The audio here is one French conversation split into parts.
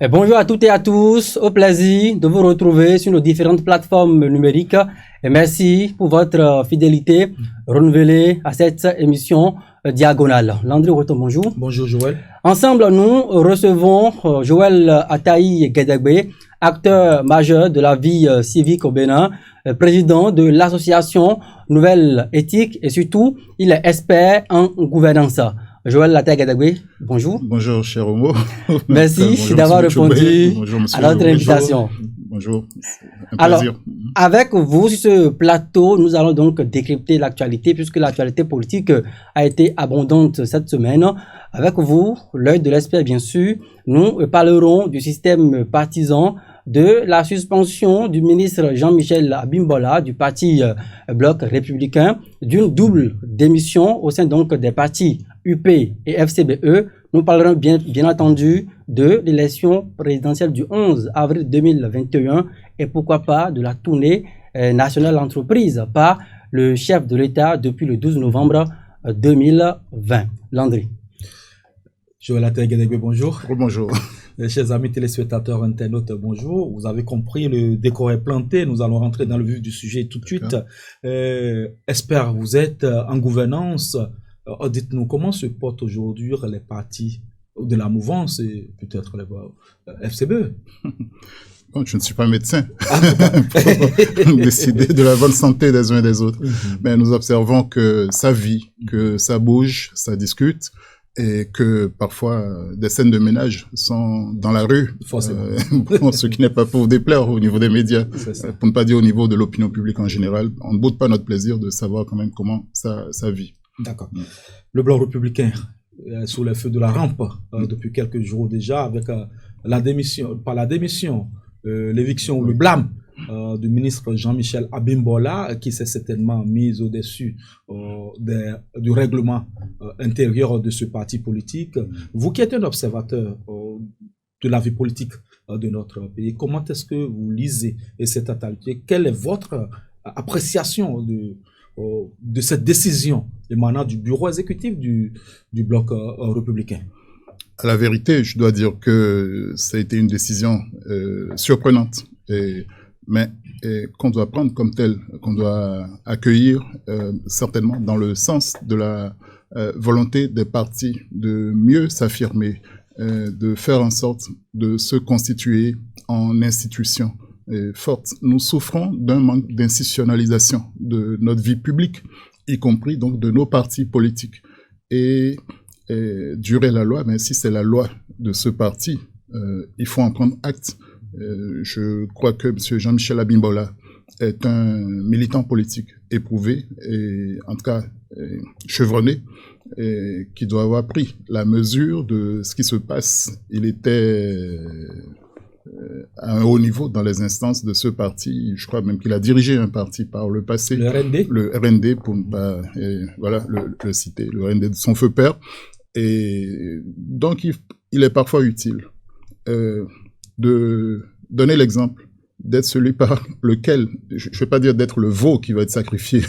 Et bonjour à toutes et à tous, au plaisir de vous retrouver sur nos différentes plateformes numériques et merci pour votre fidélité renouvelée à cette émission diagonale. Landry Roto, bonjour. Bonjour Joël. Ensemble, nous recevons Joël Ataï Guédégbé, acteur majeur de la vie civique au Bénin, président de l'association Nouvelle Éthique et surtout, il est expert en gouvernance. Joël Ataï Guédégbé, bonjour. Bonjour, cher Homo. Merci d'avoir répondu à notre invitation. Bonjour. Alors, avec vous sur ce plateau, nous allons donc décrypter l'actualité puisque l'actualité politique a été abondante cette semaine. Avec vous, l'œil de l'expert bien sûr, nous parlerons du système partisan, de la suspension du ministre Jean-Michel Abimbola du parti Bloc républicain, d'une double démission au sein donc des partis UP et FCBE. Nous parlerons bien entendu de l'élection présidentielle du 11 avril 2021 et pourquoi pas de la tournée nationale entreprise par le chef de l'État depuis le 12 novembre 2020. Landry. Joël Ataï Guédégbé, bonjour. Bonjour. Chers amis téléspectateurs, internautes, bonjour. Vous avez compris, le décor est planté. Nous allons rentrer dans le vif du sujet tout de suite. Expert, vous êtes en gouvernance. Dites-nous, comment se portent aujourd'hui les partis de la mouvance et peut-être les FCBE? Bon, je ne suis pas médecin pour décider de la bonne santé des uns et des autres. Mais nous observons que ça vit, que ça bouge, ça discute. Et que parfois des scènes de ménage sont dans la rue, ce qui n'est pas pour déplaire au niveau des médias, pour ne pas dire au niveau de l'opinion publique en général. On ne boude pas notre plaisir de savoir quand même comment ça vit. D'accord. Le Bloc républicain sous les feux de la rampe depuis quelques jours déjà avec l'éviction ou le blâme du ministre Jean-Michel Abimbola qui s'est certainement mis au-dessus du règlement intérieur de ce parti politique. Vous qui êtes un observateur de la vie politique de notre pays, comment est-ce que vous lisez cette actualité? Quelle est votre appréciation de cette décision émanant du bureau exécutif du Bloc républicain? À la vérité, je dois dire que ça a été une décision surprenante, mais qu'on doit prendre comme telle, qu'on doit accueillir certainement dans le sens de la volonté des partis de mieux s'affirmer, de faire en sorte de se constituer en institution forte. Nous souffrons d'un manque d'institutionnalisation de notre vie publique, y compris donc de nos partis politiques. Et durer la loi, mais si c'est la loi de ce parti, il faut en prendre acte. Je crois que M. Jean-Michel Abimbola est un militant politique éprouvé et en tout cas chevronné et qui doit avoir pris la mesure de ce qui se passe. Il était à un haut niveau dans les instances de ce parti. Je crois même qu'il a dirigé un parti par le passé. Le RND? Le RND, pour ne pas le citer, le RND de son feu père. Et donc, il est parfois utile de donner l'exemple, d'être celui par lequel, je ne vais pas dire d'être le veau qui va être sacrifié,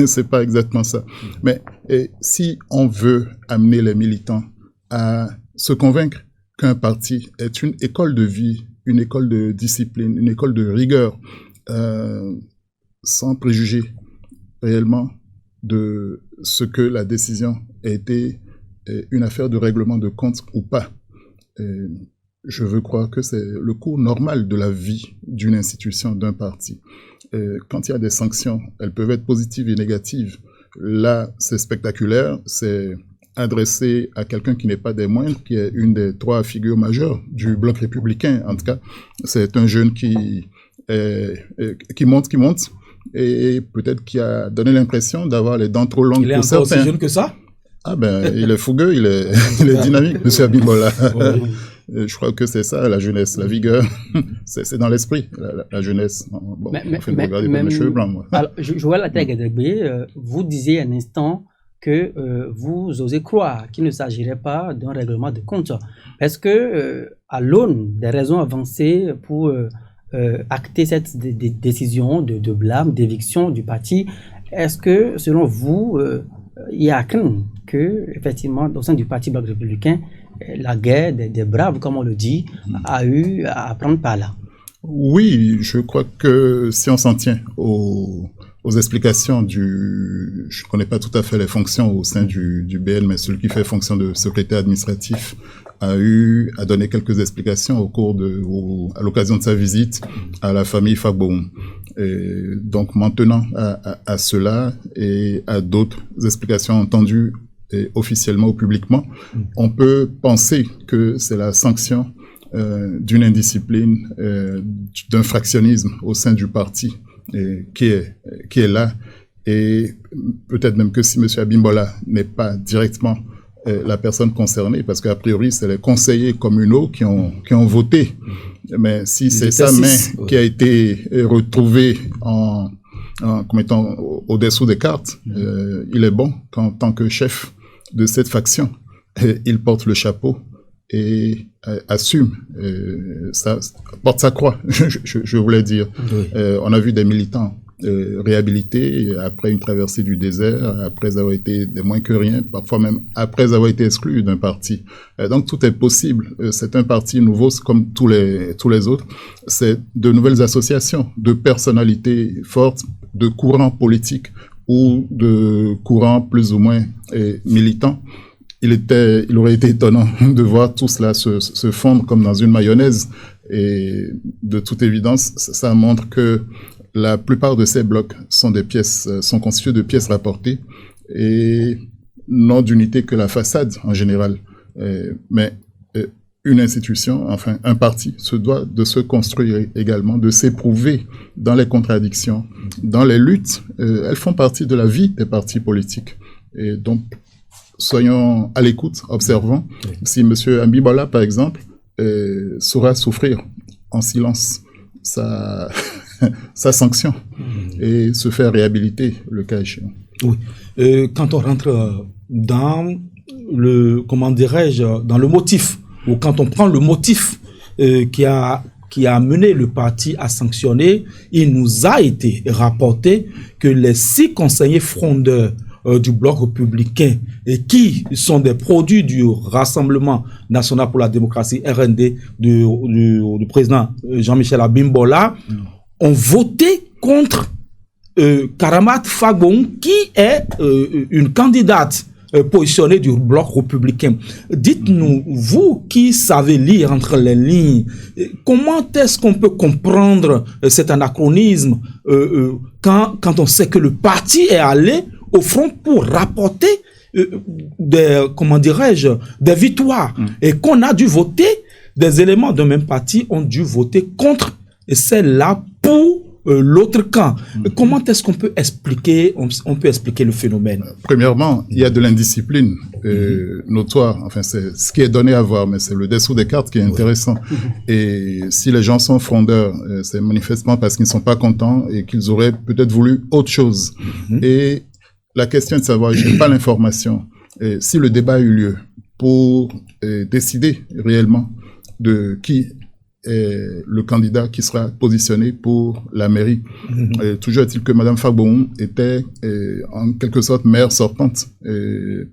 c'est pas exactement ça. Mais si on veut amener les militants à se convaincre qu'un parti est une école de vie, une école de discipline, une école de rigueur, sans préjuger réellement de ce que la décision a été une affaire de règlement de compte ou pas. Je veux croire que c'est le cours normal de la vie d'une institution, d'un parti. Quand il y a des sanctions, elles peuvent être positives et négatives. Là, c'est spectaculaire, c'est adressé à quelqu'un qui n'est pas des moindres, qui est une des trois figures majeures du Bloc républicain. En tout cas, c'est un jeune qui monte, et peut-être qui a donné l'impression d'avoir les dents trop longues pour certains. Il est encore aussi jeune que ça? Ah ben, il est fougueux, il est dynamique, M. Abimbola. Je crois que c'est ça, la jeunesse, la vigueur. C'est dans l'esprit, la jeunesse. Bon, regardez pas mes cheveux blancs, moi. Alors, Joël Ataï Guédégbé, vous disiez un instant que vous osez croire qu'il ne s'agirait pas d'un règlement de compte. Est-ce que, à l'aune des raisons avancées pour acter cette décision de blâme, d'éviction du parti, est-ce que, selon vous, il y a crainte que, effectivement, au sein du Parti Bloc républicain, la guerre des braves, comme on le dit, a eu à prendre par là. Oui, je crois que si on s'en tient aux explications je ne connais pas tout à fait les fonctions au sein du BN, mais celui qui fait fonction de secrétaire administratif a donné quelques explications à l'occasion de sa visite à la famille Fagboum. Et donc, maintenant à cela et à d'autres explications entendues officiellement ou publiquement, on peut penser que c'est la sanction d'une indiscipline, d'un fractionnisme au sein du parti qui est là. Et peut-être même que si M. Abimbola n'est pas directement la personne concernée, parce qu'a priori, c'est les conseillers communaux qui ont voté. Mais si c'est sa main qui a été retrouvée comme étant au-dessous des cartes, il est bon qu'en tant que chef de cette faction, il porte le chapeau et assume, porte sa croix, je voulais dire. Oui. On a vu des militants réhabilités après une traversée du désert, après avoir été des moins que rien, parfois même après avoir été exclus d'un parti. Donc tout est possible. C'est un parti nouveau, comme tous les autres. C'est de nouvelles associations, de personnalités fortes, de courants politiques ou de courants plus ou moins militants. Il aurait été étonnant de voir tout cela se fondre comme dans une mayonnaise. Et de toute évidence, ça montre que la plupart de ces blocs sont constitués de pièces rapportées et non d'unité que la façade en général. Mais une institution, enfin un parti, se doit de se construire également, de s'éprouver dans les contradictions, dans les luttes. Elles font partie de la vie des partis politiques. Et donc, soyons à l'écoute, observons. Si M. Abimbola, par exemple, saura souffrir en silence sa sanction et se faire réhabiliter le cas échéant. Oui. Quand on rentre dans dans le motif, ou quand on prend le motif qui a amené le parti à sanctionner, il nous a été rapporté que les 6 conseillers frondeurs du bloc républicain et qui sont des produits du Rassemblement national pour la démocratie RND du président Jean-Michel Abimbola ont voté contre Karamat Fagboum, qui est une candidate positionnée du bloc républicain. Dites-nous, vous qui savez lire entre les lignes, comment est-ce qu'on peut comprendre cet anachronisme quand on sait que le parti est allé au front pour rapporter des victoires et qu'on a dû voter, des éléments d'un même parti ont dû voter contre et c'est là pour l'autre camp. Comment est-ce qu'on peut expliquer, le phénomène? Premièrement, il y a de l'indiscipline notoire. Enfin, c'est ce qui est donné à voir, mais c'est le dessous des cartes qui est intéressant. Et si les gens sont frondeurs, c'est manifestement parce qu'ils ne sont pas contents et qu'ils auraient peut-être voulu autre chose. Et la question est de savoir, je n'ai pas l'information, si le débat a eu lieu pour décider réellement de qui est le candidat qui sera positionné pour la mairie. Toujours est-il que Mme Fagboum était en quelque sorte maire sortante,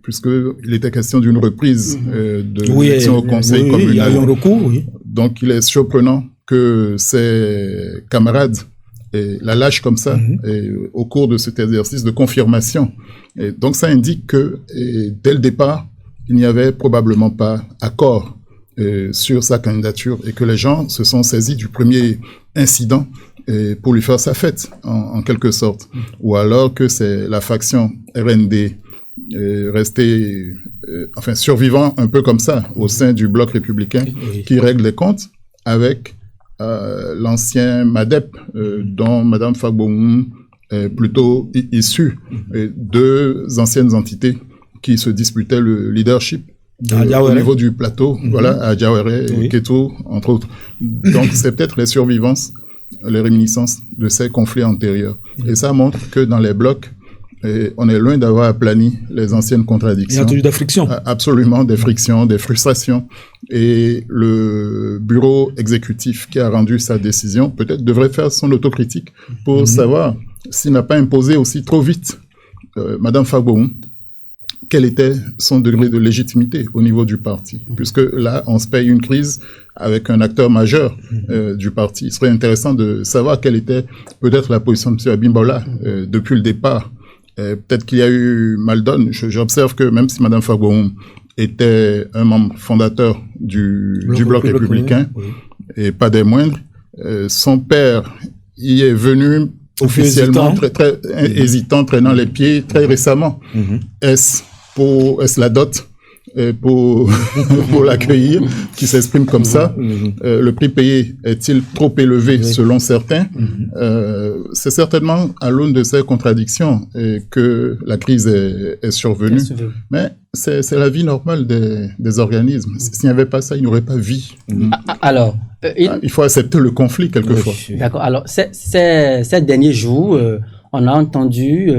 puisqu'il était question d'une reprise de l'élection au conseil communal. Il y a eu un recours, Donc il est surprenant que ses camarades la lâche comme ça au cours de cet exercice de confirmation. Et donc ça indique que dès le départ, il n'y avait probablement pas accord sur sa candidature et que les gens se sont saisis du premier incident pour lui faire sa fête, en quelque sorte. Ou alors que c'est la faction RND restée, survivant un peu comme ça au sein du bloc républicain qui règle les comptes avec l'ancien MADEP dont Mme Fagboum est plutôt issue, 2 anciennes entités qui se disputaient le leadership au niveau du plateau, à Diawere et Keto, entre autres. Donc c'est peut-être les survivances, les réminiscences de ces conflits antérieurs. Et ça montre que dans les blocs, on est loin d'avoir aplani les anciennes contradictions. Il y a toujours des frictions. Absolument, des frictions, des frustrations. Et le bureau exécutif qui a rendu sa décision, peut-être devrait faire son autocritique pour savoir s'il n'a pas imposé aussi trop vite Mme Fagboum, quel était son degré de légitimité au niveau du parti. Puisque là, on se paye une crise avec un acteur majeur du parti. Il serait intéressant de savoir quelle était peut-être la position de M. Abimbola depuis le départ. Peut-être qu'il y a eu mal donne. J'observe que même si Mme Fagoum était un membre fondateur du bloc républicain, et pas des moindres, son père y est venu officiellement très hésitant, traînant les pieds très récemment. Est-ce la dot pour l'accueillir, qui s'exprime comme ça? Le prix payé est-il trop élevé selon certains? C'est certainement à l'aune de ces contradictions que la crise est survenue. Mais c'est la vie normale des organismes. S'il n'y avait pas ça, il n'y aurait pas vie. Alors, il faut accepter le conflit quelquefois. D'accord. Alors, ces derniers jours, on a entendu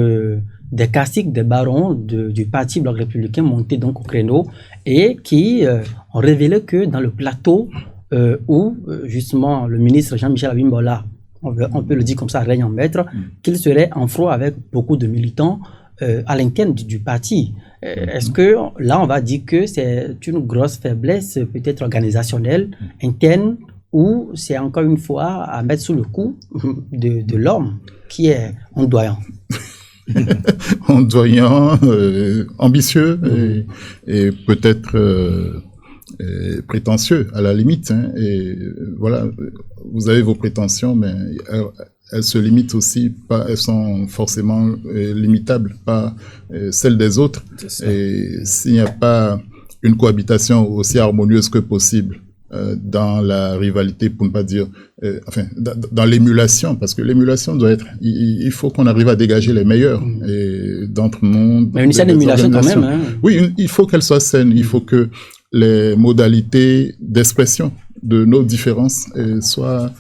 des caciques, des barons du parti Bloc républicain montés donc au créneau et qui ont révélé que dans le plateau où justement le ministre Jean-Michel Abimbola, on peut le dire comme ça, règne en maître, qu'il serait en froid avec beaucoup de militants à l'interne du parti. Est-ce que là on va dire que c'est une grosse faiblesse peut-être organisationnelle, interne, ou c'est encore une fois à mettre sous le coup de l'homme qui est ondoyant? Ondoyant, ambitieux et peut-être prétentieux à la limite. Et voilà, vous avez vos prétentions, mais elles se limitent aussi, pas, elles sont forcément limitables, pas celles des autres. Et s'il n'y a pas une cohabitation aussi harmonieuse que possible dans la rivalité, pour ne pas dire, dans l'émulation, parce que l'émulation doit être, il faut qu'on arrive à dégager les meilleurs d'entre nous. Mais une certaine émulation quand même. Hein. Oui, il faut qu'elle soit saine, il faut que les modalités d'expression de nos différences soient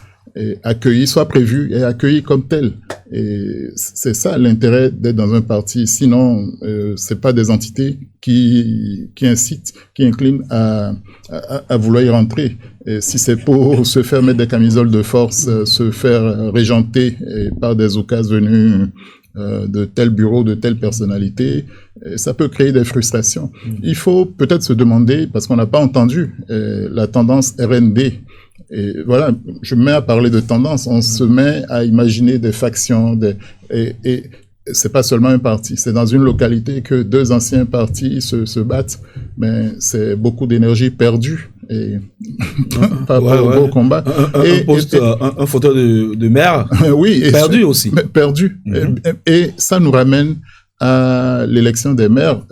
accueillies, soient prévues et accueillies comme telles. Et c'est ça l'intérêt d'être dans un parti. Sinon, c'est pas des entités qui incitent, qui inclinent à vouloir y rentrer. Et si c'est pour se faire mettre des camisoles de force, se faire régenter par des occasions venus de tel bureau, de telle personnalité, ça peut créer des frustrations. Il faut peut-être se demander, parce qu'on n'a pas entendu la tendance RND. Et voilà, je me mets à parler de tendance, on se met à imaginer des factions, et c'est pas seulement un parti, c'est dans une localité que deux anciens partis se battent, mais c'est beaucoup d'énergie perdue et par rapport au combat. Un fauteuil de maire oui, perdu aussi. Perdu. Et ça nous ramène à l'élection des maires.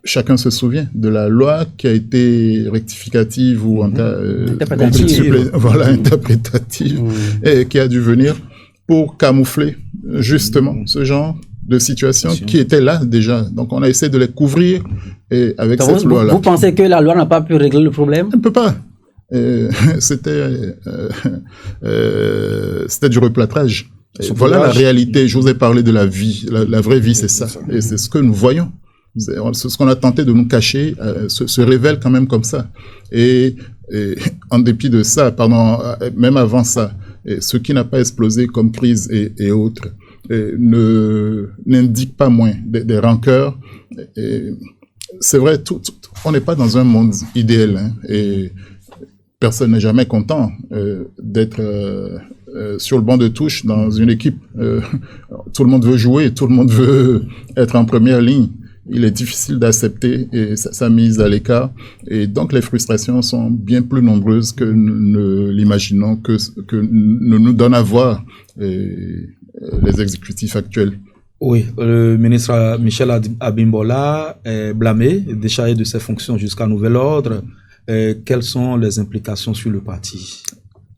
Chacun se souvient de la loi qui a été rectificative ou interprétative, interprétative, et qui a dû venir pour camoufler justement ce genre de situation qui était là déjà. Donc on a essayé de les couvrir et avec cette loi-là. Vous pensez que la loi n'a pas pu régler le problème? Elle ne peut pas. C'était du replâtrage. Voilà la réalité. Je vous ai parlé de la vie. La vraie vie, c'est ça. Et c'est ce que nous voyons. Ce qu'on a tenté de nous cacher se révèle quand même comme ça. Et en dépit de ça, même avant ça, ce qui n'a pas explosé comme crise et autres n'indique pas moins des rancœurs. C'est vrai, on n'est pas dans un monde idéal, hein, et personne n'est jamais content d'être sur le banc de touche dans une équipe. Tout le monde veut jouer, tout le monde veut être en première ligne. Il est difficile d'accepter sa mise à l'écart. Et donc, les frustrations sont bien plus nombreuses que nous l'imaginons, que nous donnent à voir les exécutifs actuels. Oui, le ministre Michel Abimbola est blâmé, déchargé de ses fonctions jusqu'à nouvel ordre. Quelles sont les implications sur le parti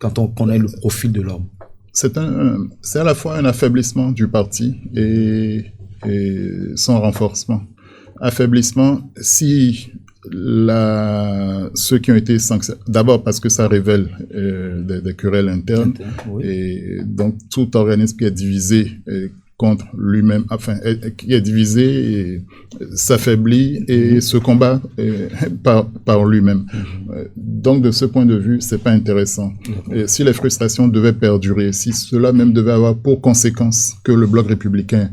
quand on connaît le profil de l'homme? C'est à la fois un affaiblissement du parti et son renforcement. Affaiblissement, si ceux qui ont été sanctionnés, d'abord parce que ça révèle des querelles internes, oui. Et donc tout organisme qui est divisé contre lui-même, enfin, qui est divisé, et s'affaiblit et se combat par lui-même. Donc, de ce point de vue, c'est pas intéressant. Et si les frustrations devaient perdurer, si cela même devait avoir pour conséquence que le bloc républicain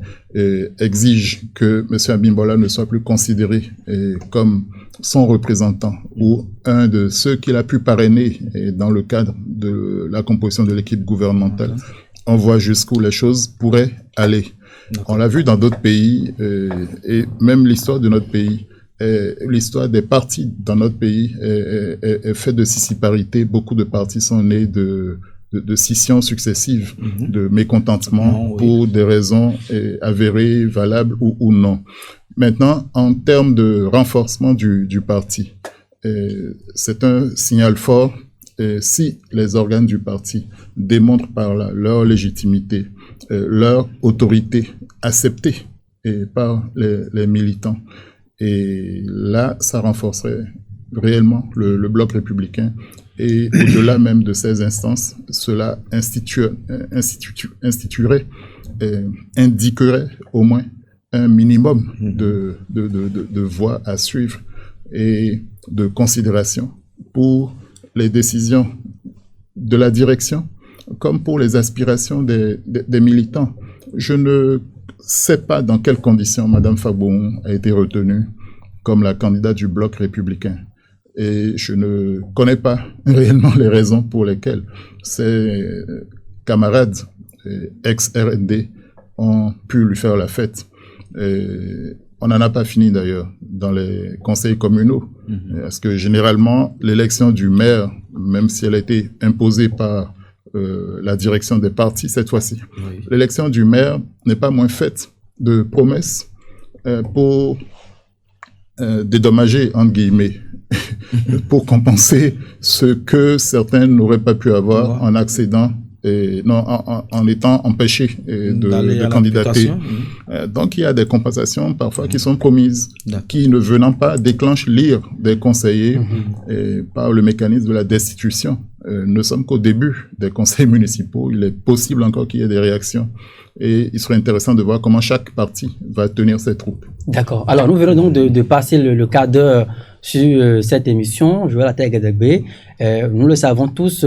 exige que M. Abimbola ne soit plus considéré comme son représentant ou un de ceux qu'il a pu parrainer dans le cadre de la composition de l'équipe gouvernementale, on voit jusqu'où les choses pourraient aller. On l'a vu dans d'autres pays et même l'histoire de notre pays, l'histoire des partis dans notre pays est faite de scission. Beaucoup de partis sont nés de scissions successives, de mécontentement pour des raisons avérées, valables ou non. Maintenant, en termes de renforcement du parti, c'est un signal fort. Si les organes du parti démontrent par là leur légitimité, leur autorité acceptée par les militants, et là, ça renforcerait réellement le bloc républicain. Et au-delà même de ces instances, cela indiquerait au moins un minimum de voies à suivre et de considération pour les décisions de la direction, comme pour les aspirations des militants. Je ne sais pas dans quelles conditions Mme Fagbon a été retenue comme la candidate du bloc républicain. Et je ne connais pas réellement les raisons pour lesquelles ces camarades ex-RND ont pu lui faire la fête. Et on n'en a pas fini d'ailleurs dans les conseils communaux. Parce que généralement, l'élection du maire, même si elle a été imposée par la direction des partis cette fois-ci, l'élection du maire n'est pas moins faite de promesses pour dédommager, entre guillemets, pour compenser ce que certains n'auraient pas pu avoir en accédant en étant empêchés de candidater. Donc il y a des compensations parfois qui sont promises, qui ne venant pas déclenchent l'ire des conseillers par le mécanisme de la destitution. Ne sommes qu'au début des conseils municipaux. Il est possible encore qu'il y ait des réactions. Et il serait intéressant de voir comment chaque parti va tenir ses troupes. D'accord. Alors, nous venons donc de passer le quart d'heure sur cette émission, Joël Atay-Gadegbe. Nous le savons tous,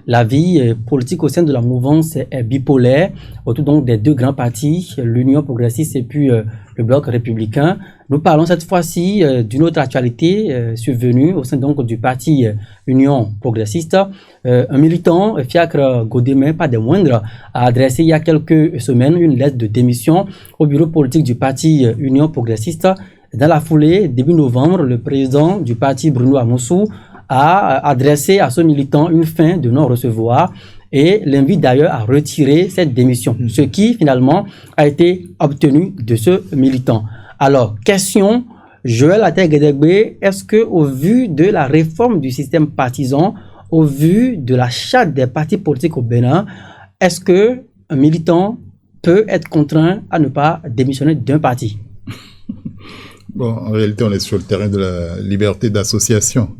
la vie politique au sein de la mouvance est bipolaire, autour donc des deux grands partis, l'Union progressiste et puis le Bloc républicain. Nous parlons cette fois-ci d'une autre actualité survenue au sein donc du parti Union progressiste. Un militant, Fiacre Godémin, pas des moindres, a adressé il y a quelques semaines une lettre de démission au bureau politique du parti Union progressiste. Dans la foulée, début novembre, le président du parti, Bruno Amoussou, a adressé à ce militant une fin de non-recevoir et l'invite d'ailleurs à retirer cette démission, ce qui finalement a été obtenu de ce militant. Alors, question, Joël Atay-Gadegbe, est-ce que au vu de la réforme du système partisan, au vu de la charte des partis politiques au Bénin, est-ce que un militant peut être contraint à ne pas démissionner d'un parti? Bon, en réalité, on est sur le terrain de la liberté d'association,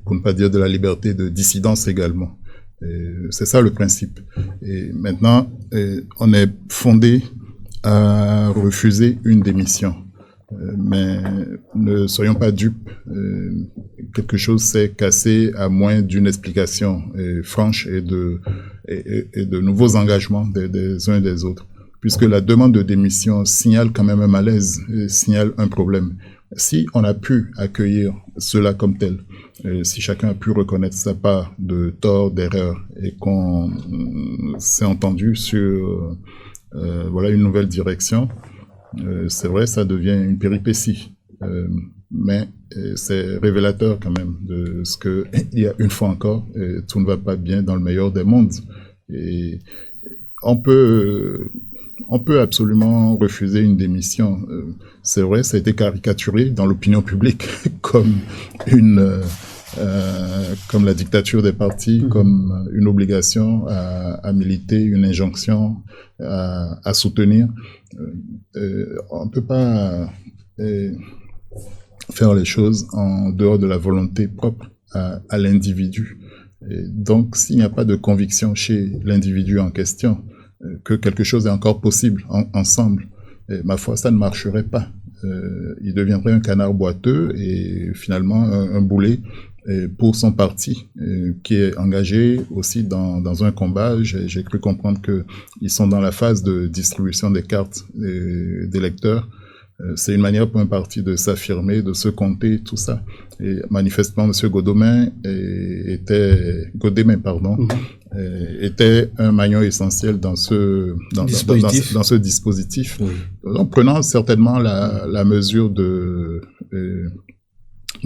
pour ne pas dire de la liberté de dissidence également. C'est ça le principe. Et maintenant, on est fondé à refuser une démission. Mais ne soyons pas dupes. Quelque chose s'est cassé à moins d'une explication franche et de nouveaux engagements des uns et des autres. Puisque la demande de démission signale quand même un malaise, signale un problème. Si on a pu accueillir cela comme tel, si chacun a pu reconnaître sa part de tort, d'erreur, et qu'on s'est entendu sur voilà une nouvelle direction, c'est vrai, ça devient une péripétie. Mais c'est révélateur quand même de ce que il y a une fois encore, tout ne va pas bien dans le meilleur des mondes. Et on peut absolument refuser une démission. C'est vrai, ça a été caricaturé dans l'opinion publique comme comme la dictature des partis, comme une obligation à militer, une injonction à soutenir. On ne peut pas faire les choses en dehors de la volonté propre à l'individu. Et donc, s'il n'y a pas de conviction chez l'individu en question, que quelque chose est encore possible ensemble. Et, ma foi, ça ne marcherait pas. Il deviendrait un canard boiteux et finalement un boulet pour son parti, qui est engagé aussi dans un combat. J'ai cru comprendre qu'ils sont dans la phase de distribution des cartes d'électeurs. C'est une manière pour un parti de s'affirmer, de se compter, tout ça. Et manifestement, M. Godemain était un maillon essentiel dans ce dispositif. Oui. Donc, prenant certainement la mesure de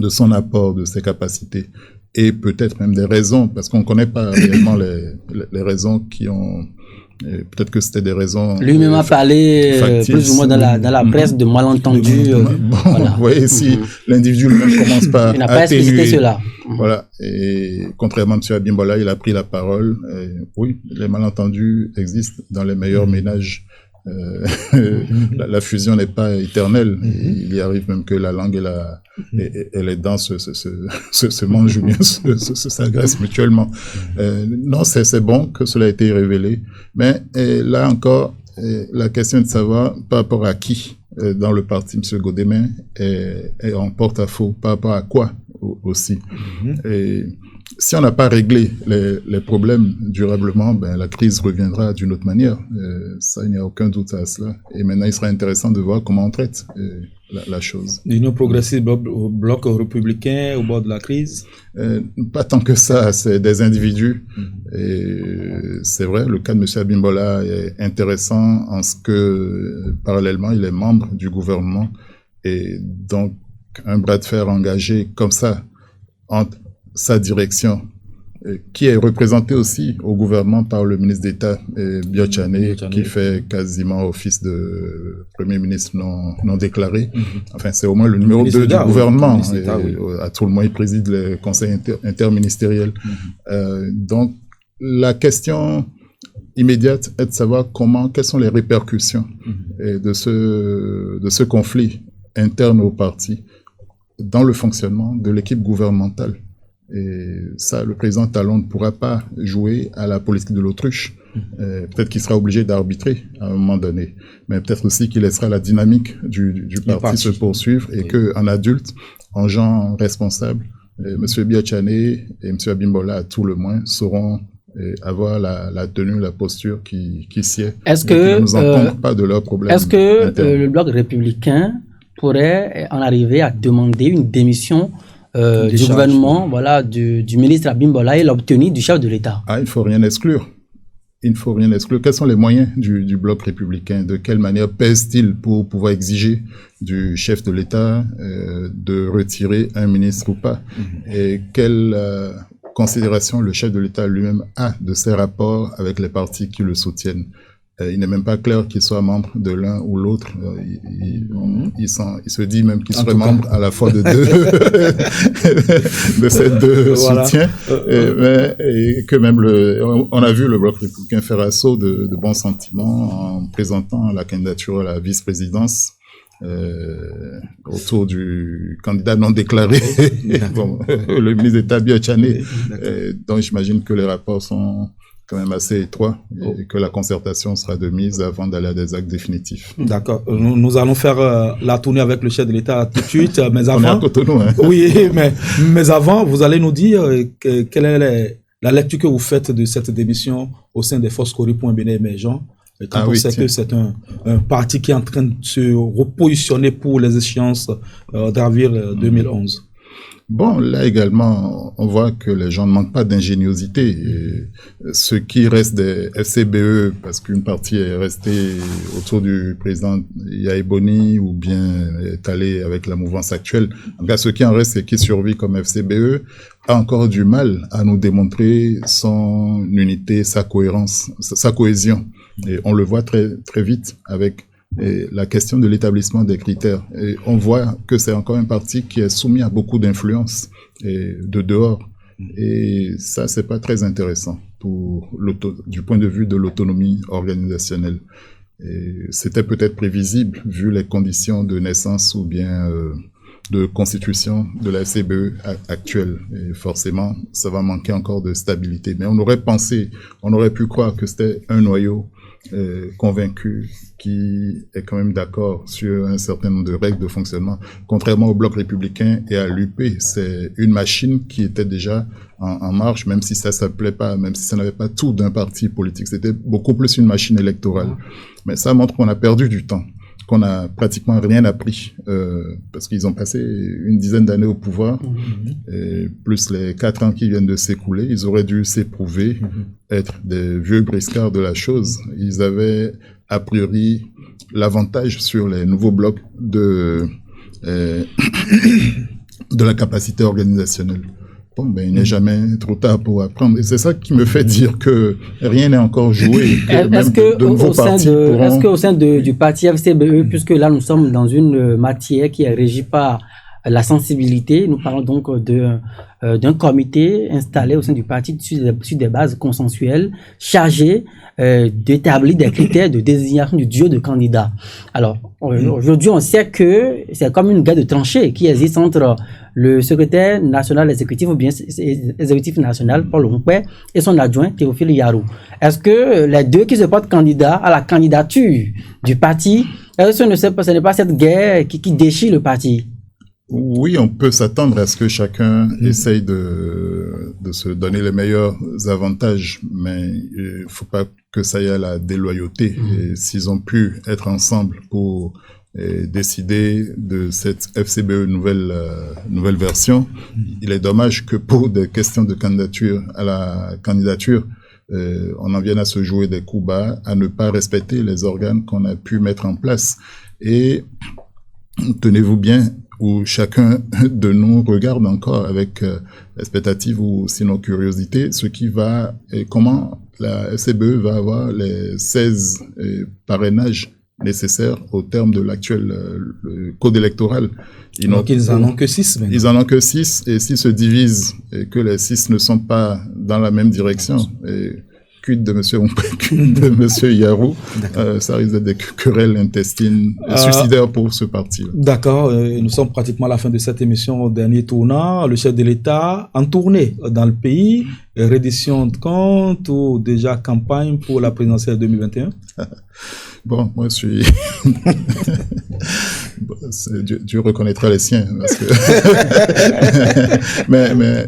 son apport, de ses capacités, et peut-être même des raisons, parce qu'on ne connaît pas réellement les raisons qui ont... Peut-être que c'était des raisons... Lui-même a parlé plus ou moins dans la presse de malentendus. Bon, voilà. Vous voyez, si l'individu lui-même commence pas il n'a pas explicité cela. Voilà. Et contrairement à M. Abimbola, il a pris la parole. Et, oui, les malentendus existent dans les meilleurs ménages. La fusion n'est pas éternelle. Il y arrive même que la langue et les dents se mangent bien, s'agressent mutuellement. Non, c'est bon que cela ait été révélé. Mais là encore, la question est de savoir par rapport à qui dans le parti, M. Godemain, est en porte-à-faux, par rapport à quoi aussi. Et si on n'a pas réglé les problèmes durablement, ben, la crise reviendra d'une autre manière. Ça, il n'y a aucun doute à cela. Et maintenant, il sera intéressant de voir comment on traite la chose. L'Union progressiste, bloc républicain au bord de la crise? Pas tant que ça, c'est des individus. Et c'est vrai, le cas de M. Abimbola est intéressant en ce que, parallèlement, il est membre du gouvernement. Et donc, un bras de fer engagé comme ça, entre sa direction, qui est représenté aussi au gouvernement par le ministre d'État Biotchane, qui fait quasiment office de Premier ministre non déclaré. Enfin, c'est au moins le numéro 2 du gouvernement. À tout le moins, il préside le conseil interministériel. Donc, la question immédiate est de savoir quelles sont les répercussions de ce conflit interne au parti dans le fonctionnement de l'équipe gouvernementale. Et ça, le président Talon ne pourra pas jouer à la politique de l'autruche. Peut-être qu'il sera obligé d'arbitrer à un moment donné, mais peut-être aussi qu'il laissera la dynamique du parti se poursuivre et qu'en adulte, en gens responsables, M. Biotchane et M. Abimbola, à tout le moins, sauront avoir la tenue, la posture qui sied. Est-ce que ne nous encombre pas de leurs problèmes. Est-ce que le bloc républicain pourrait en arriver à demander une démission du gouvernement, voilà, du ministre Abimbola et l'obtenir du chef de l'État? Il ne faut rien exclure. Il ne faut rien exclure. Quels sont les moyens du bloc républicain? De quelle manière pèse-t-il pour pouvoir exiger du chef de l'État de retirer un ministre ou pas? Et quelle considération le chef de l'État lui-même a de ses rapports avec les partis qui le soutiennent? Il n'est même pas clair qu'il soit membre de l'un ou l'autre. Il se dit même qu'il serait membre à la fois de ces deux soutiens. Et que même on a vu le bloc républicain faire assaut de bons sentiments en présentant la candidature à la vice-présidence autour du candidat non déclaré, le ministre d'État Biotchane. Donc j'imagine que les rapports sont quand même assez étroit et que la concertation sera de mise avant d'aller à des actes définitifs. D'accord. Nous allons faire la tournée avec le chef de l'État tout de suite, mais avant... On est à Cotonou, hein. Oui, mais avant, vous allez nous dire quelle est la lecture que vous faites de cette démission au sein des forces Cori pour un Bénin émergent. Quand on sait que c'est un parti qui est en train de se repositionner pour les échéances d'avril 2011. Bon, là également, on voit que les gens ne manquent pas d'ingéniosité. Ce qui reste des FCBE, parce qu'une partie est restée autour du président Yaïboni ou bien est allée avec la mouvance actuelle. En tout cas, ce qui en reste et qui survit comme FCBE a encore du mal à nous démontrer son unité, sa cohérence, sa cohésion. Et on le voit très, très vite avec la question de l'établissement des critères. Et on voit que c'est encore un parti qui est soumis à beaucoup d'influences de dehors. Et ça, c'est pas très intéressant du point de vue de l'autonomie organisationnelle. C'était peut-être prévisible vu les conditions de naissance ou bien de constitution de la FCBE actuelle. Et forcément, ça va manquer encore de stabilité. Mais on aurait pu croire que c'était un noyau convaincu, qui est quand même d'accord sur un certain nombre de règles de fonctionnement. Contrairement au Bloc républicain et à l'UP, c'est une machine qui était déjà en marche, même si ça s'appelait pas, même si ça n'avait pas tout d'un parti politique. C'était beaucoup plus une machine électorale. Mais ça montre qu'on a perdu du temps, qu'on a pratiquement rien appris, parce qu'ils ont passé une dizaine d'années au pouvoir, et plus les 4 ans qui viennent de s'écouler, ils auraient dû s'éprouver, être des vieux briscards de la chose. Ils avaient, a priori, l'avantage sur les nouveaux blocs de la capacité organisationnelle. Bon, ben, il n'est jamais trop tard pour apprendre. Et c'est ça qui me fait dire que rien n'est encore joué. Est-ce qu'au sein du parti FCBE, puisque là nous sommes dans une matière qui est régie par la sensibilité, nous parlons donc d'un comité installé au sein du parti sur des bases consensuelles, chargé d'établir des critères de désignation du duo de candidats. Alors, aujourd'hui, on sait que c'est comme une guerre de tranchées qui existe entre le secrétaire national exécutif ou bien exécutif national, Paul Onkwe, et son adjoint, Théophile Yarou. Est-ce que les deux qui se portent candidats à la candidature du parti, est-ce que ce n'est pas cette guerre qui déchire le parti? Oui, on peut s'attendre à ce que chacun essaye de se donner les meilleurs avantages, mais il faut pas que ça y ait à la déloyauté. Et s'ils ont pu être ensemble pour décider de cette FCBE nouvelle version, il est dommage que pour des questions de candidature à la candidature, on en vienne à se jouer des coups bas, à ne pas respecter les organes qu'on a pu mettre en place. Et tenez-vous bien, où chacun de nous regarde encore avec expectative ou sinon curiosité ce qui va et comment la FCBE va avoir les 16 parrainages nécessaires au terme de l'actuel code électoral. Donc ils en ont que 6 maintenant. Ils en ont que 6, et s'ils se divisent et que les 6 ne sont pas dans la même direction, et de monsieur Yarou, ça risque d'être des querelles intestines suicidaires pour ce parti. D'accord, nous sommes pratiquement à la fin de cette émission, au dernier tournant. Le chef de l'État en tournée dans le pays, reddition de comptes ou déjà campagne pour la présidentielle 2021? Bon, moi je suis... Dieu reconnaîtra les siens, parce que... mais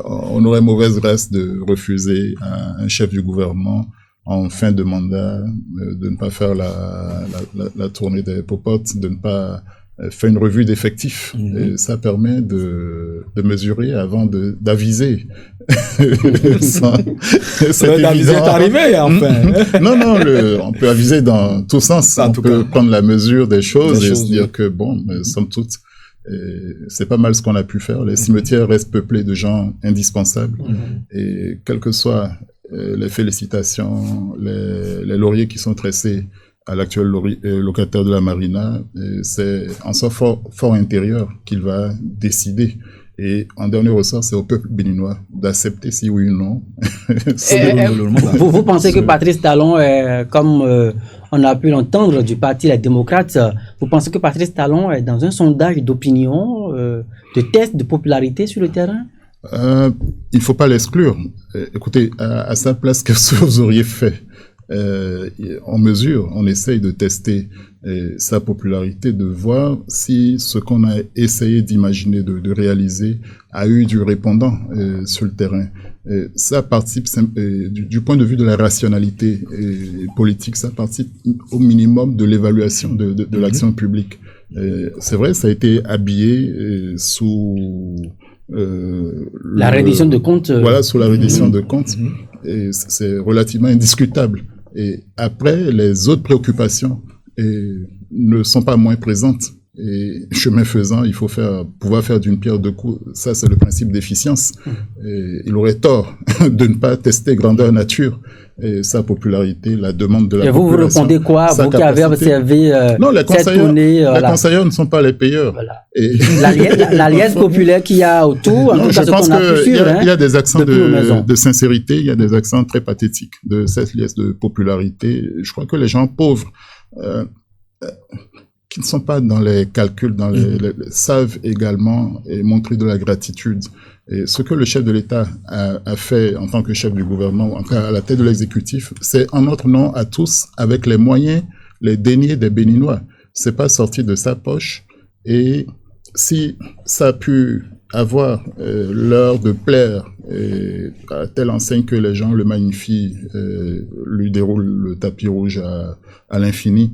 on aurait mauvaise grâce de refuser à un chef du gouvernement en fin de mandat de ne pas faire la tournée des popotes, de ne pas faire une revue d'effectifs. Et ça permet de mesurer avant d'aviser. D'aviser est arrivé, enfin. Non, on peut aviser dans tous sens. On peut prendre la mesure des choses et se dire que, bon, somme toute, c'est pas mal ce qu'on a pu faire. Les cimetières restent peuplés de gens indispensables. Et quelles que soient les félicitations, les lauriers qui sont tressés à l'actuel locataire de la Marina, c'est en son fort intérieur qu'il va décider. Et en dernier ressort, c'est au peuple béninois d'accepter si oui ou non. Vous pensez que Patrice Talon, comme on a pu l'entendre du parti Les Démocrates, vous pensez que Patrice Talon est dans un sondage d'opinion, de test de popularité sur le terrain? Il ne faut pas l'exclure. Écoutez, à sa place, qu'est-ce que vous auriez fait? On mesure, on essaye de tester sa popularité, de voir si ce qu'on a essayé d'imaginer, de réaliser, a eu du répondant sur le terrain. Ça participe, du point de vue de la rationalité politique, ça participe au minimum de l'évaluation de l'action publique. C'est vrai, ça a été habillé sous... la reddition de comptes. Voilà, sous la reddition de comptes. Et c'est relativement indiscutable. Et après, les autres préoccupations ne sont pas moins présentes. Et chemin faisant, il faut pouvoir faire d'une pierre deux coups. Ça, c'est le principe d'efficience. Et il aurait tort de ne pas tester grandeur nature et sa popularité, la demande de la population. Et vous répondez quoi, vous qui avez observé non, les conseillers ne sont pas les payeurs. Voilà. La liesse populaire qu'il y a autour, non, je pense qu'il y a des accents de sincérité, il y a des accents très pathétiques de cette liesse de popularité. Je crois que les gens pauvres qui ne sont pas dans les calculs, savent également montrer de la gratitude Et ce que le chef de l'État a fait en tant que chef du gouvernement, en tout cas à la tête de l'exécutif, c'est en notre nom à tous, avec les moyens, les deniers des Béninois. C'est pas sorti de sa poche. Et si ça a pu avoir l'heure de plaire à telle enseigne que les gens le magnifient, lui déroulent le tapis rouge à l'infini,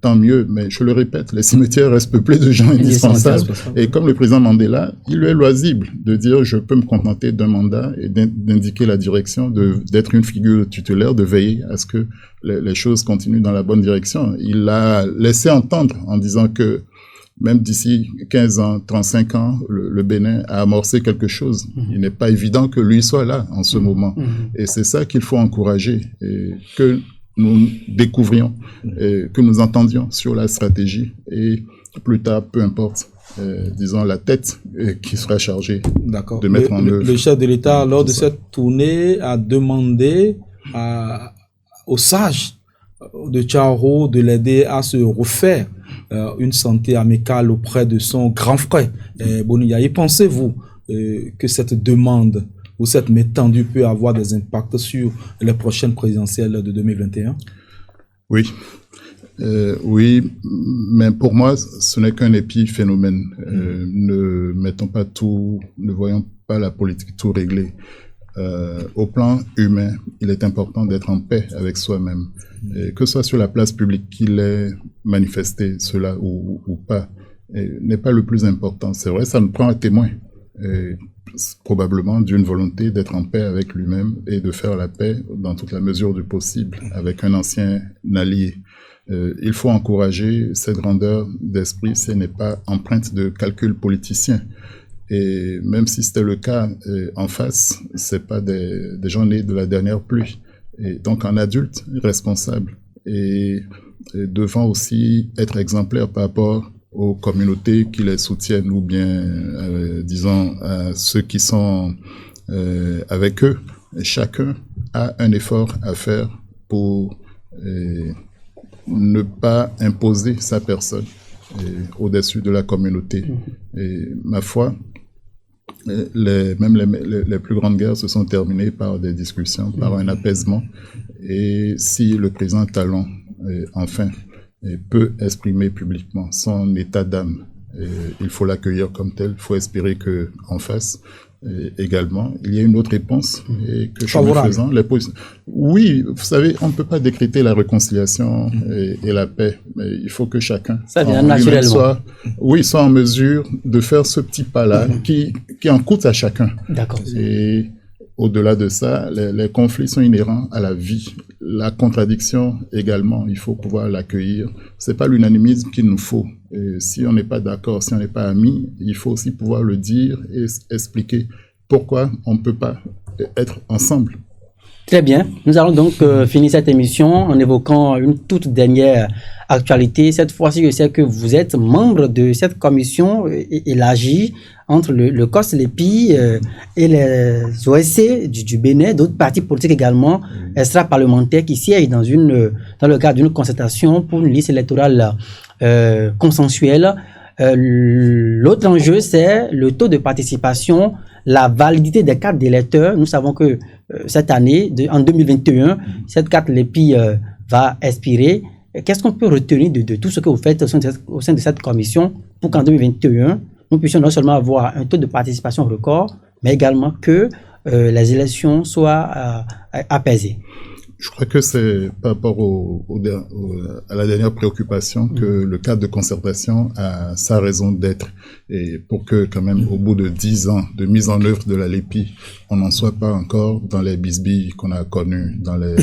tant mieux. Mais je le répète, les cimetières restent peuplés de gens indispensables. Et comme le président Mandela, il lui est loisible de dire je peux me contenter d'un mandat et d'indiquer la direction, d'être une figure tutélaire, de veiller à ce que les choses continuent dans la bonne direction. Il l'a laissé entendre en disant que même d'ici 15 ans, 35 ans, le Bénin a amorcé quelque chose. Il n'est pas évident que lui soit là en ce moment. Et c'est ça qu'il faut encourager, et que nous découvrions, et que nous entendions sur la stratégie. Et plus tard, peu importe, disons, la tête qui sera chargée de mettre en œuvre. Le chef de l'État, lors de cette tournée, a demandé aux sages de Tcharo de l'aider à se refaire une santé amicale auprès de son grand frère Boniaï. Pensez-vous que cette demande ou cette main tendue peut avoir des impacts sur les prochaines présidentielles de 2021? Oui. Oui, mais pour moi, ce n'est qu'un épiphénomène. Ne mettons pas tout, ne voyons pas la politique tout réglée. Au plan humain, il est important d'être en paix avec soi-même. Que ce soit sur la place publique qu'il ait manifesté cela ou pas, n'est pas le plus important. C'est vrai, ça nous prend un témoin, probablement d'une volonté d'être en paix avec lui-même et de faire la paix dans toute la mesure du possible avec un ancien allié. Il faut encourager cette grandeur d'esprit, ce n'est pas empreinte de calcul politicien. Et même si c'était le cas en face, c'est pas des gens nés de la dernière pluie. Et donc un adulte responsable et devant aussi être exemplaire par rapport aux communautés qui les soutiennent ou bien, disons, à ceux qui sont avec eux. Et chacun a un effort à faire pour ne pas imposer sa personne au-dessus de la communauté. Et ma foi, même les plus grandes guerres se sont terminées par des discussions, par un apaisement. Et si le président Talon, enfin, peut exprimer publiquement son état d'âme, il faut l'accueillir comme tel. Il faut espérer que en face, également, il y a une autre réponse et que chemin faisant, oui, vous savez, on ne peut pas décréter la réconciliation et la paix, mais il faut que chacun soit en mesure de faire ce petit pas-là qui en coûte à chacun. D'accord. Et au-delà de ça, les conflits sont inhérents à la vie. La contradiction également, il faut pouvoir l'accueillir. C'est pas l'unanimisme qu'il nous faut. Et si on n'est pas d'accord, si on n'est pas amis, il faut aussi pouvoir le dire et expliquer pourquoi on ne peut pas être ensemble. Très bien. Nous allons donc finir cette émission en évoquant une toute dernière actualité. Cette fois-ci, je sais que vous êtes membre de cette commission élargie entre le COS, l'EPI et les OSC du Bénin, d'autres partis politiques également extra-parlementaires qui siègent dans le cadre d'une concertation pour une liste électorale consensuelle. L'autre enjeu, c'est le taux de participation, la validité des cartes d'électeurs. Nous savons que cette année, en 2021, cette carte l'EPI va expirer. Qu'est-ce qu'on peut retenir de tout ce que vous faites au sein de cette commission pour qu'en 2021, nous puissions non seulement avoir un taux de participation record, mais également que les élections soient apaisées? Je crois que c'est par rapport à la dernière préoccupation que le cadre de concertation a sa raison d'être. Et pour que quand même, au bout de 10 ans de mise en œuvre de la LEPI, on n'en soit pas encore dans les bisbilles qu'on a connues, dans les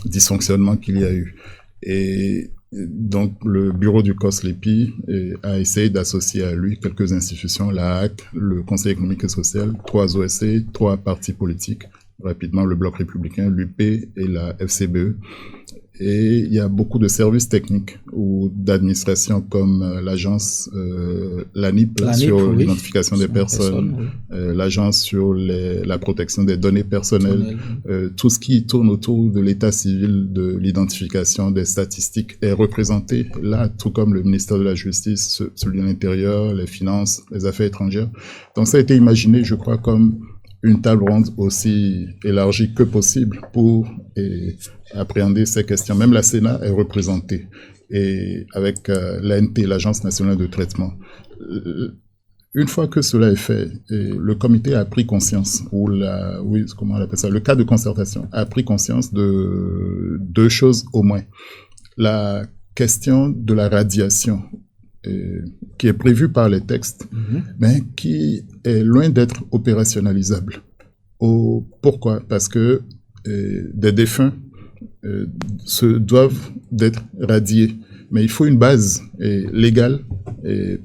dysfonctionnements qu'il y a eu. Et donc, le bureau du COS-LEPI a essayé d'associer à lui quelques institutions, la HAC, le Conseil économique et social, 3 OSC, 3 partis politiques, rapidement le Bloc républicain, l'UP et la FCBE. Et il y a beaucoup de services techniques ou d'administration comme l'agence, l'ANIP sur l'identification des personnes, l'agence sur la protection des données personnelles, tout ce qui tourne autour de l'état civil, de l'identification des statistiques est représenté là, tout comme le ministère de la Justice, celui de l'Intérieur, les Finances, les Affaires étrangères. Donc ça a été imaginé, je crois, comme une table ronde aussi élargie que possible pour appréhender ces questions. Même la Sénat est représentée et avec l'ANT, l'Agence nationale de traitement. Une fois que cela est fait, le comité a pris conscience, comment on appelle ça, le cadre de concertation a pris conscience de deux choses au moins. La question de la radiation, qui est prévue par les textes, mais qui est loin d'être opérationnalisable. Pourquoi? Parce que des défunts doivent d'être radiés, mais il faut une base légale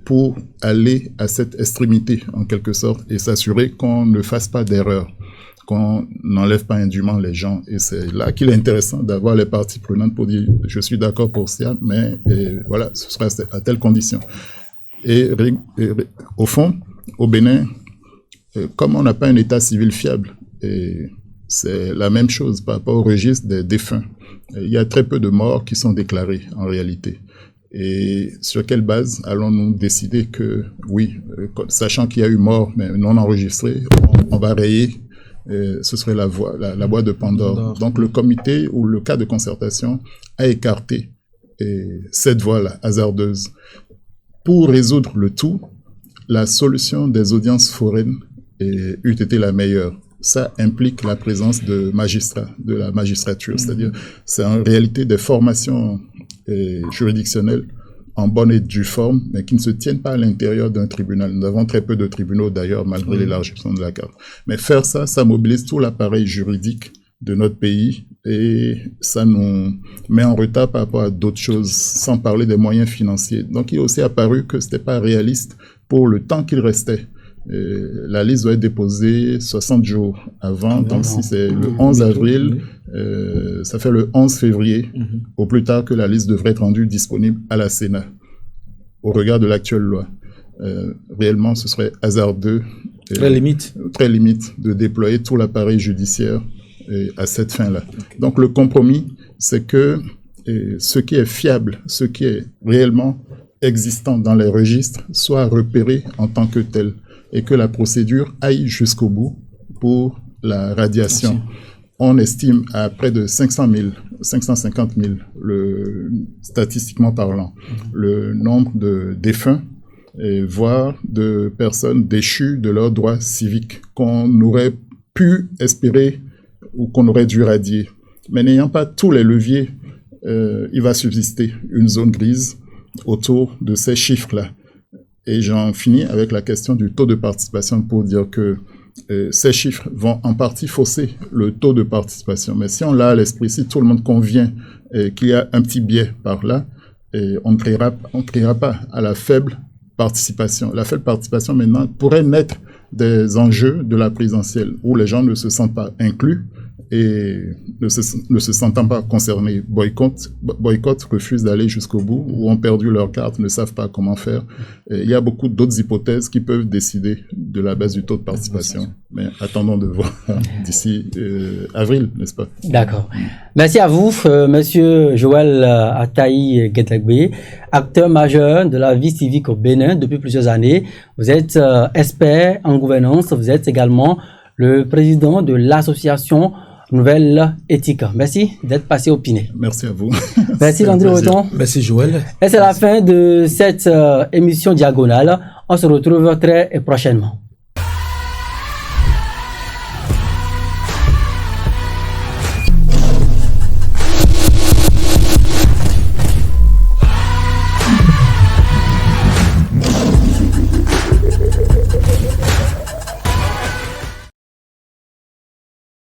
pour aller à cette extrémité, en quelque sorte, et s'assurer qu'on ne fasse pas d'erreur, qu'on n'enlève pas indûment les gens. Et c'est là qu'il est intéressant d'avoir les parties prenantes pour dire « je suis d'accord pour ça, mais voilà, ce sera à telle condition ». Et au fond, au Bénin, comme on n'a pas un état civil fiable, et c'est la même chose par rapport au registre des défunts. Il y a très peu de morts qui sont déclarés en réalité. Et sur quelle base allons-nous décider que, oui, sachant qu'il y a eu mort, mais non enregistré, on va rayer, ce serait la boîte de Pandore. Donc le comité ou le cas de concertation a écarté cette voie-là, hasardeuse. Pour résoudre le tout, la solution des audiences foraines eût été la meilleure. Ça implique la présence de magistrats, de la magistrature. C'est-à-dire, c'est en réalité des formations juridictionnelles en bonne et due forme, mais qui ne se tiennent pas à l'intérieur d'un tribunal. Nous avons très peu de tribunaux d'ailleurs, malgré l'élargissement de la carte. Mais faire ça, ça mobilise tout l'appareil juridique de notre pays et ça nous met en retard par rapport à d'autres choses, sans parler des moyens financiers. Donc, il est aussi apparu que c'était pas réaliste pour le temps qu'il restait. La liste doit être déposée 60 jours avant, donc si c'est le 11 avril, ça fait le 11 février, au plus tard que la liste devrait être rendue disponible à la Sénat, au regard de l'actuelle loi. Réellement, ce serait hasardeux, très limite de déployer tout l'appareil judiciaire à cette fin-là. Donc le compromis, c'est que ce qui est fiable, ce qui est réellement existant dans les registres, soit repéré en tant que tel, et que la procédure aille jusqu'au bout pour la radiation. On estime à près de 500 000, 550 000, statistiquement parlant, le nombre de défunts, voire de personnes déchues de leurs droits civiques qu'on aurait pu espérer ou qu'on aurait dû radier. Mais n'ayant pas tous les leviers, il va subsister une zone grise autour de ces chiffres-là. Et j'en finis avec la question du taux de participation pour dire que ces chiffres vont en partie fausser le taux de participation. Mais si on l'a à l'esprit, si tout le monde convient qu'il y a un petit biais par là, on ne créera pas à la faible participation. La faible participation maintenant pourrait naître des enjeux de la présidentielle où les gens ne se sentent pas inclus et ne se sentant pas concernés, boycottent, refusent d'aller jusqu'au bout, ou ont perdu leur carte, ne savent pas comment faire. Et il y a beaucoup d'autres hypothèses qui peuvent décider de la baisse du taux de participation. Mais attendons de voir d'ici avril, n'est-ce pas? D'accord. Merci à vous, Monsieur Joël Ataï Guetlegbe, acteur majeur de la vie civique au Bénin depuis plusieurs années. Vous êtes expert en gouvernance, vous êtes également le président de l'association Nouvelle Éthique. Merci d'être passé au Pinet. Merci à vous. Merci Landry Breton. Merci Joël. Et c'est la fin de cette émission diagonale. On se retrouve très prochainement.